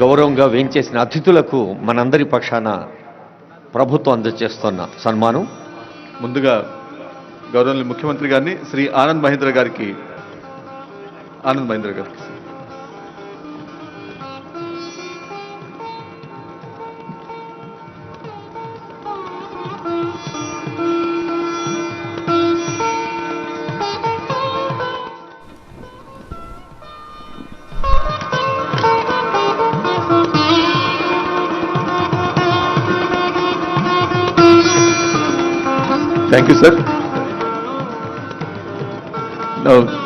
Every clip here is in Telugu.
గౌరవంగా వేంచేసిన అతిథులకు మనందరి పక్షాన ప్రభుత్వం అందజేస్తున్న సన్మానం. ముందుగా గౌరవనీయ ముఖ్యమంత్రి గారిని శ్రీ ఆనంద్ మహీంద్ర గారికి thank you sir.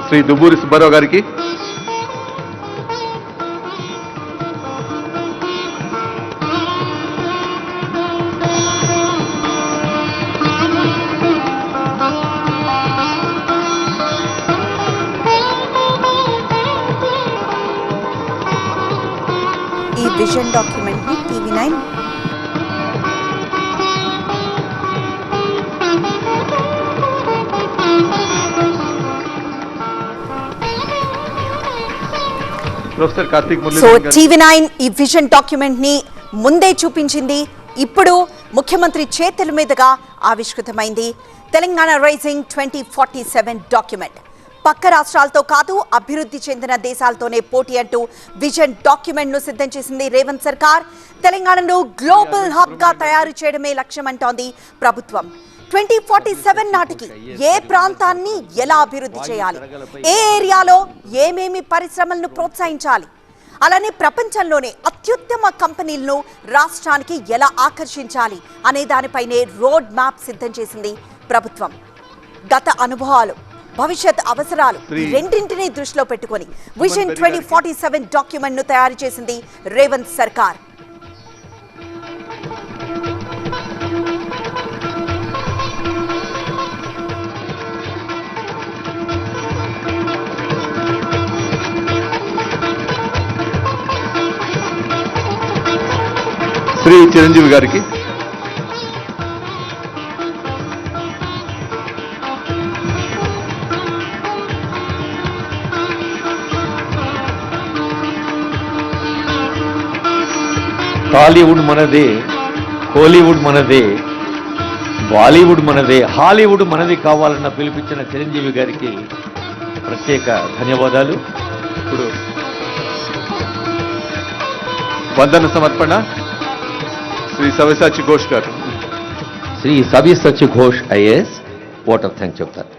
Shri Dubburi Subbarao గారికి, ఈ విజన్ డాక్యుమెంట్ ని TV9 professor Karthik Murali. So TV9 ఈ విజన్ డాక్యుమెంట్ ని ముందే చూపించింది. ఇప్పుడు ముఖ్యమంత్రి చేతుల మీదుగా ఆవిష్కృతమైంది తెలంగాణ రైజింగ్ 2047 డాక్యుమెంట్. పక్క రాష్ట్రాలతో కాదు, అభివృద్ధి చెందిన దేశాలతోనే పోటీ అంటూ విజన్ డాక్యుమెంట్ ను సిద్ధం చేసింది రేవంత్ సర్కార్. తెలంగాణను గ్లోబల్ హబ్ గా తయారు చేయడమే లక్ష్యం అంటోంది ప్రభుత్వం. 2047 నాటికి ఏ ప్రాంతాన్ని ఎలా అభివృద్ధి చేయాలి, ఏ ఏరియాలో ఏమేమి పరిశ్రమలను ప్రోత్సహించాలి, అలానే ప్రపంచంలోనే అత్యుత్తమ కంపెనీలను రాష్ట్రానికి ఎలా ఆకర్షించాలి అనే దానిపైనే రోడ్ మ్యాప్ సిద్ధం చేసింది ప్రభుత్వం. గత అనుభవాలు, భవిష్యత్ అవసరాలు రెండింటినీ దృష్టిలో పెట్టుకొని విజన్ 2047 డాక్యుమెంట్ ను తయారు చేసింది రేవంత్ సర్కార్. శ్రీ చిరంజీవి గారికి, టాలీవుడ్ మనదే, కోలీవుడ్ మనదే, బాలీవుడ్ మనదే, హాలీవుడ్ మనది కావాలన్న పిలిపించిన చిరంజీవి గారికి ప్రత్యేక ధన్యవాదాలు. ఇప్పుడు వందన సమర్పణ శ్రీ సవ్యసాచి ఘోష్ గారు. Shri Savyasachi Ghosh IAS vote of thanks చెప్తారు.